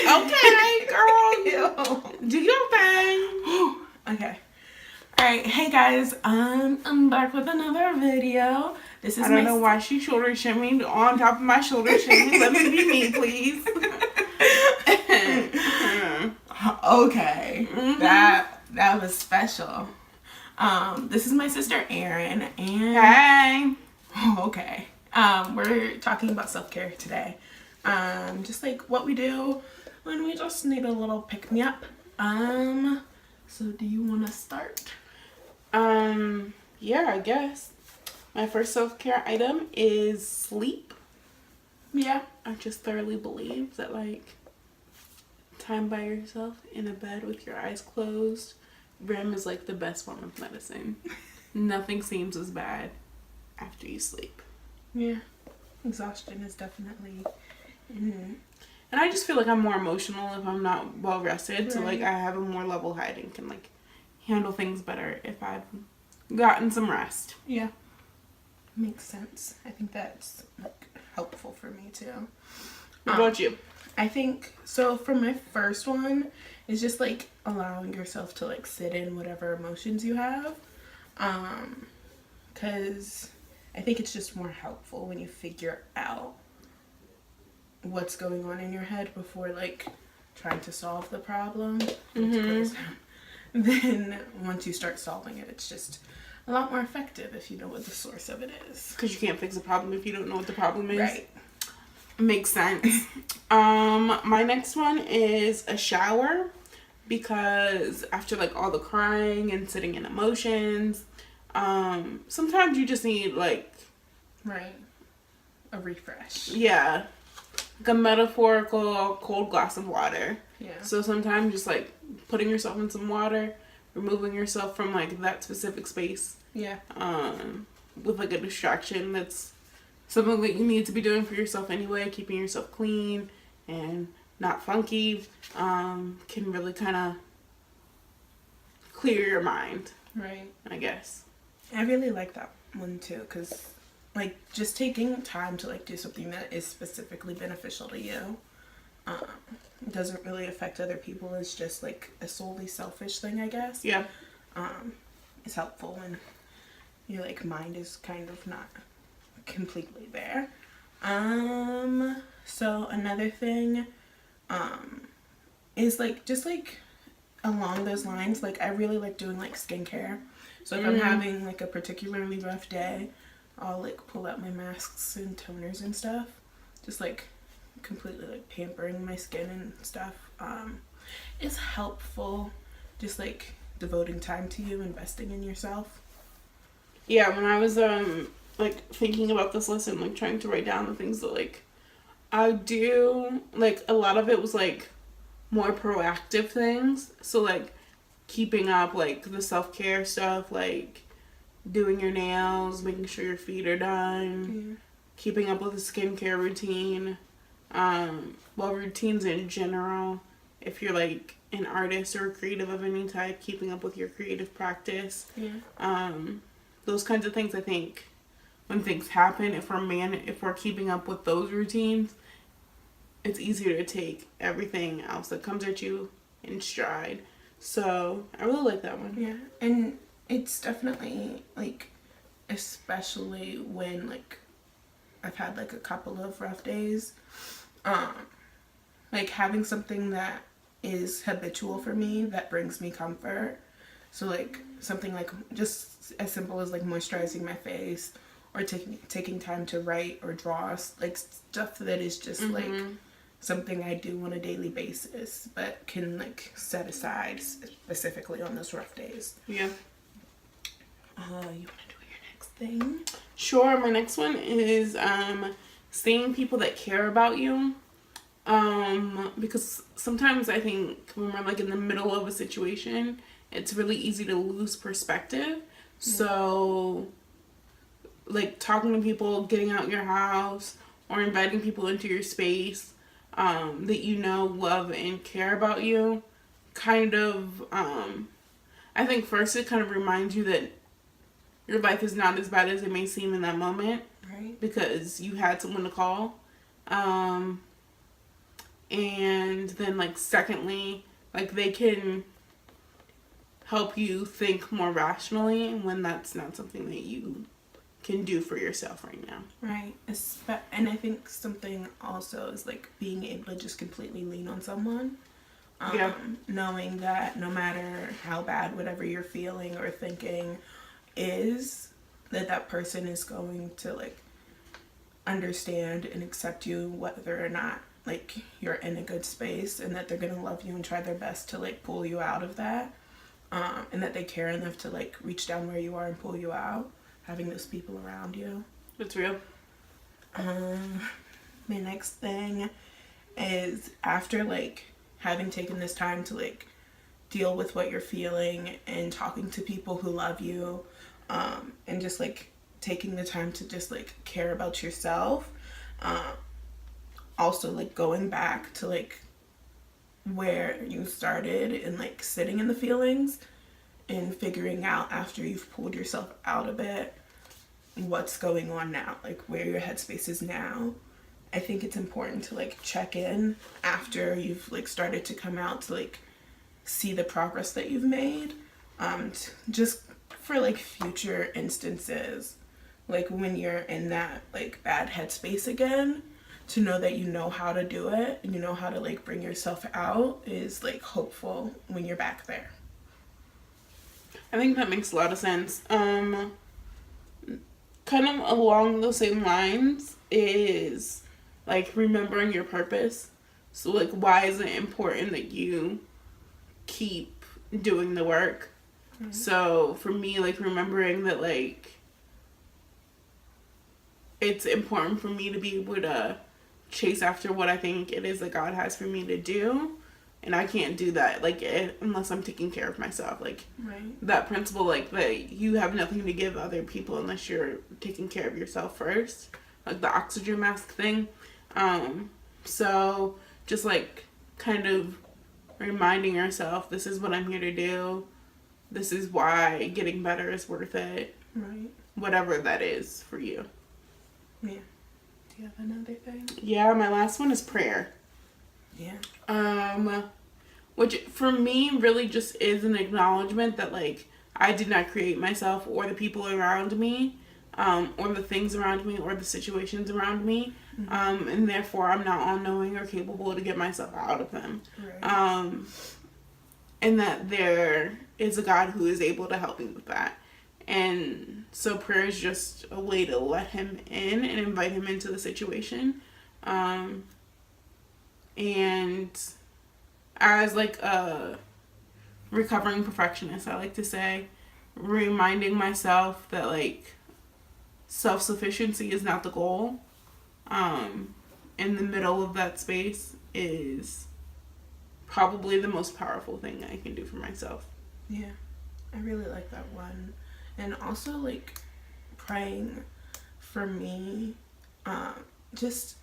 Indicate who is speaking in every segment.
Speaker 1: Okay, girl. Do your thing. Okay. Alright, hey guys, I'm back with another video. This is I don't know why she shoulder shimmied on top of my shoulder shimmy. Let me be me, please. Okay. Mm-hmm. That was special. This is my sister Erin, and hey. Okay. We're talking about self-care today. Just like what we do when we just need a little pick-me-up. So do you want to start? Yeah, I guess. My first self-care item is sleep. Yeah, I just thoroughly believe that, like, time by yourself in a bed with your eyes closed, REM is, like, the best form of medicine. Nothing seems as bad after you sleep. Yeah, exhaustion is definitely... Mm-hmm. And I just feel like I'm more emotional if I'm not well rested. Right. So, like, I have a more level head and can, like, handle things better if I've gotten some rest. Yeah. Makes sense. I think that's, like, helpful for me, too. What about you? I think, so for my first one, it's just, like, allowing yourself to, like, sit in whatever emotions you have. Because I think it's just more helpful when you figure out what's going on in your head before, like, trying to solve the problem. Mm-hmm. Then once you start solving it, it's just a lot more effective if you know what the source of it is. Because you can't fix a problem if you don't know what the problem is. Right. Makes sense. My next one is a shower, because after, like, all the crying and sitting in emotions, sometimes you just need, like... Right. A refresh. Yeah. Like a metaphorical cold glass of water. Yeah. So sometimes just, like, putting yourself in some water, removing yourself from, like, that specific space. Yeah. With, like, a distraction that's something that you need to be doing for yourself anyway, keeping yourself clean and not funky, can really kind of clear your mind. Right. I guess. I really like that one, too, because... like, just taking time to, like, do something that is specifically beneficial to you doesn't really affect other people. It's just, like, a solely selfish thing, I guess. Yeah. It's helpful when your, like, mind is kind of not completely there. So another thing is, like, just, like, along those lines, like, I really like doing, like, skincare. So if I'm having, like, a particularly rough day, I'll, like, pull out my masks and toners and stuff. Just, like, completely, like, pampering my skin and stuff. It's helpful. Just, like, devoting time to you, investing in yourself. Yeah, when I was, like, thinking about this list and, like, trying to write down the things that, like, I do, like, a lot of it was, like, more proactive things. So, like, keeping up, like, the self-care stuff, like, doing your nails, making sure your feet are done, keeping up with a skincare routine, well, routines in general. If you're, like, an artist or a creative of any type, keeping up with your creative practice. Yeah. Those kinds of things, I think, when things happen, if we're keeping up with those routines, it's easier to take everything else that comes at you in stride. So, I really like that one. Yeah, and it's definitely, like, especially when, like, I've had, like, a couple of rough days, like, having something that is habitual for me that brings me comfort. So, like, something, like, just as simple as, like, moisturizing my face or taking time to write or draw, like, stuff that is just, like, something I do on a daily basis but can, like, set aside specifically on those rough days. Yeah. You want to do your next thing? Sure. My next one is seeing people that care about you. Because sometimes I think when we're, like, in the middle of a situation, it's really easy to lose perspective. So, like, talking to people, getting out your house, or inviting people into your space that you know, love, and care about you, kind of, I think first it kind of reminds you that your life is not as bad as it may seem in that moment. Right. Because you had someone to call.
Speaker 2: And then, like, secondly, like, they can help you think more rationally when that's not something that you can do for yourself right now.
Speaker 1: Right. And I think something also is like being able to just completely lean on someone.
Speaker 2: Yeah.
Speaker 1: Knowing that no matter how bad whatever you're feeling or thinking is, that person is going to like understand and accept you whether or not like you're in a good space, and that they're gonna love you and try their best to like pull you out of that, and that they care enough to like reach down where you are and pull you out. Having those people around you.
Speaker 2: It's real.
Speaker 1: My next thing is, after like having taken this time to like deal with what you're feeling and talking to people who love you, and just like taking the time to just like care about yourself, also like going back to like where you started and like sitting in the feelings and figuring out, after you've pulled yourself out of it, what's going on now, like where your headspace is now. I think it's important to like check in after you've like started to come out, to like see the progress that you've made, just for like future instances, like when you're in that like bad headspace again, to know that you know how to do it and you know how to like bring yourself out is like hopeful when you're back there.
Speaker 2: I think that makes a lot of sense. Kind of along those same lines is like remembering your purpose. So like, why is it important that you keep doing the work? Mm-hmm. So for me, like remembering that like it's important for me to be able to chase after what I think it is that God has for me to do. And I can't do that like unless I'm taking care of myself. Like,
Speaker 1: right.
Speaker 2: That principle, like that you have nothing to give other people unless you're taking care of yourself first. Like the oxygen mask thing. So just like kind of reminding yourself, this is what I'm here to do. This is why getting better is worth it.
Speaker 1: Right.
Speaker 2: Whatever that is for you.
Speaker 1: Yeah. Do you have another thing?
Speaker 2: Yeah, my last one is prayer.
Speaker 1: Yeah.
Speaker 2: Which for me really just is an acknowledgement that like I did not create myself or the people around me, or the things around me or the situations around me, mm-hmm. And therefore I'm not all-knowing or capable to get myself out of them.
Speaker 1: Right.
Speaker 2: And that there is a God who is able to help me with that. And so prayer is just a way to let him in and invite him into the situation. And as like a recovering perfectionist, I like to say, reminding myself that like self-sufficiency is not the goal. In the middle of that space is probably the most powerful thing I can do for myself.
Speaker 1: Yeah, I really like that one. And also like praying for me, just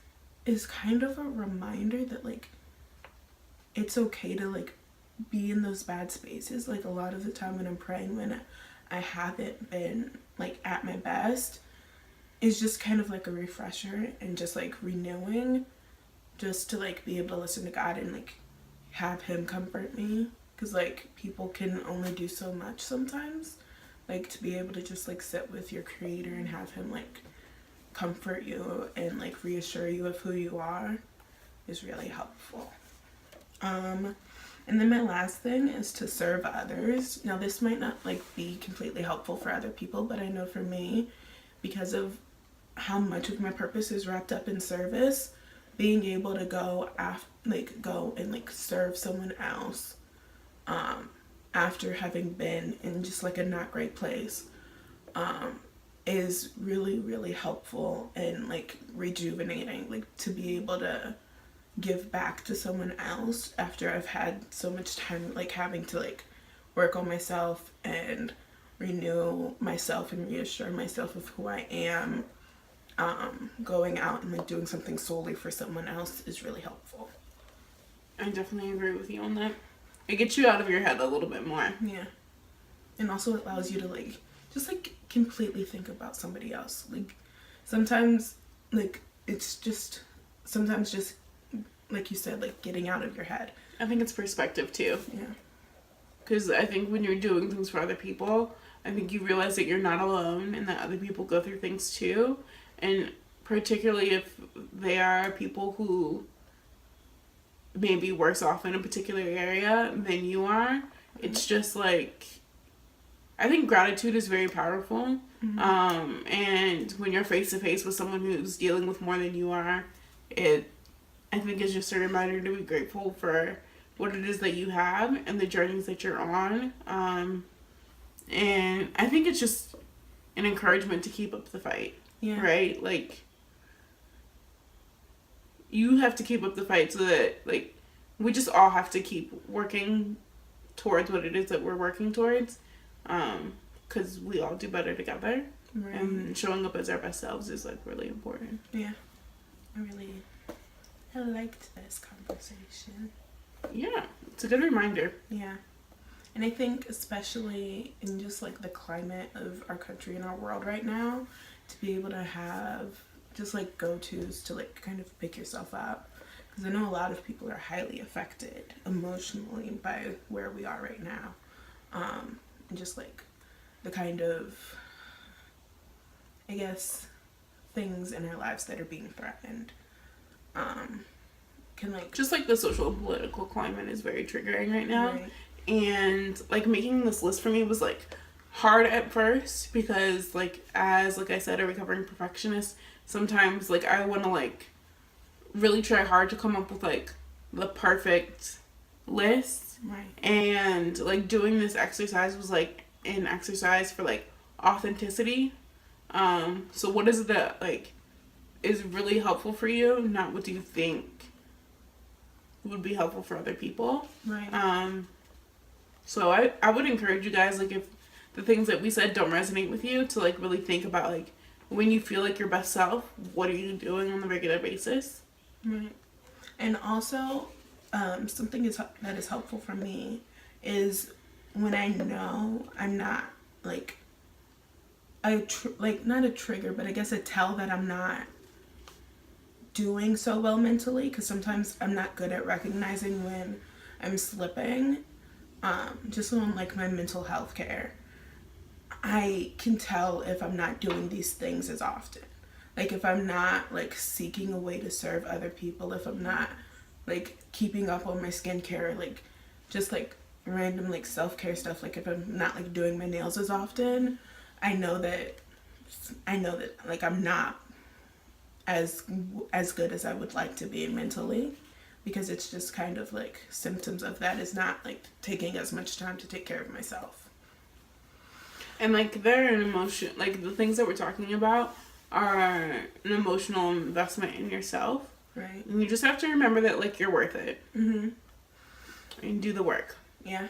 Speaker 1: is kind of a reminder that like it's okay to like be in those bad spaces. Like a lot of the time when I'm praying, when I haven't been like at my best, is just kind of like a refresher and just like renewing, just to like be able to listen to God and like have him comfort me, because like people can only do so much sometimes. Like to be able to just like sit with your creator and have him like comfort you and like reassure you of who you are is really helpful. And then my last thing is to serve others. Now this might not like be completely helpful for other people, but I know for me, because of how much of my purpose is wrapped up in service, being able to go and like serve someone else, after having been in just like a not great place, is really, really helpful and like rejuvenating, like to be able to give back to someone else after I've had so much time like having to like work on myself and renew myself and reassure myself of who I am. Going out and like doing something solely for someone else is really helpful.
Speaker 2: I definitely agree with you on that. It gets you out of your head a little bit more.
Speaker 1: Yeah. And also allows you to like just like completely think about somebody else. Like sometimes like it's just sometimes just like you said, like getting out of your head.
Speaker 2: I think it's perspective too.
Speaker 1: Yeah.
Speaker 2: Because I think when you're doing things for other people, I think you realize that you're not alone and that other people go through things too. And particularly if they are people who may be worse off in a particular area than you are, it's just like, I think gratitude is very powerful. And when you're face to face with someone who's dealing with more than you are, I think it's just a reminder to be grateful for what it is that you have and the journeys that you're on. And I think it's just an encouragement to keep up the fight.
Speaker 1: Yeah.
Speaker 2: Right? Like, you have to keep up the fight so that, like, we just all have to keep working towards what it is that we're working towards. Because we all do better together.
Speaker 1: Right.
Speaker 2: And showing up as our best selves is, like, really important.
Speaker 1: Yeah. I liked this conversation.
Speaker 2: Yeah. It's a good reminder.
Speaker 1: Yeah. And I think especially in just like the climate of our country and our world right now, to be able to have just like go-tos to like kind of pick yourself up. Because I know a lot of people are highly affected emotionally by where we are right now. And just like the kind of, I guess, things in our lives that are being threatened. Can like...
Speaker 2: Just like the social and political climate is very triggering right now.
Speaker 1: Right.
Speaker 2: And like making this list for me was like hard at first because like as like I said, a recovering perfectionist, sometimes like I want to like really try hard to come up with like the perfect list.
Speaker 1: Right.
Speaker 2: And like doing this exercise was like an exercise for like authenticity. So what is it that like is really helpful for you, not what do you think would be helpful for other people.
Speaker 1: Right.
Speaker 2: So I would encourage you guys, like, if the things that we said don't resonate with you, to, like, really think about, like, when you feel like your best self, what are you doing on a regular basis?
Speaker 1: Right. And also, something that is helpful for me is when I know I'm not, like, not a trigger, but I guess a tell that I'm not doing so well mentally, because sometimes I'm not good at recognizing when I'm slipping. Just on like my mental health care, I can tell if I'm not doing these things as often. Like if I'm not like seeking a way to serve other people, if I'm not like keeping up on my skincare, like just like random like self-care stuff, like if I'm not like doing my nails as often, I know that like I'm not as good as I would like to be mentally. Because it's just kind of like symptoms of that is not like taking as much time to take care of myself.
Speaker 2: And like they're an emotion, like the things that we're talking about are an emotional investment in yourself.
Speaker 1: Right.
Speaker 2: And you just have to remember that like you're worth it.
Speaker 1: Mm-hmm.
Speaker 2: And do the work.
Speaker 1: Yeah.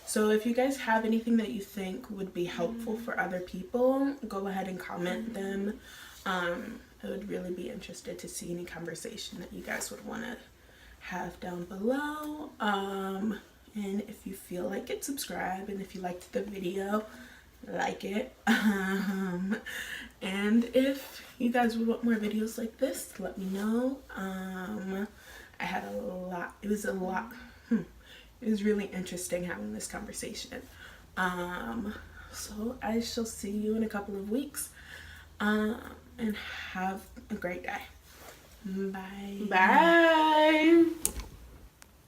Speaker 1: So if you guys have anything that you think would be helpful for other people, go ahead and comment them. I would really be interested to see any conversation that you guys would want to have down below. And if you feel like it, subscribe, and if you liked the video, like it. And if you guys would want more videos like this, let me know. I had a lot, it was really interesting having this conversation. So I shall see you in a couple of weeks, and have a great day. Bye.
Speaker 2: Bye.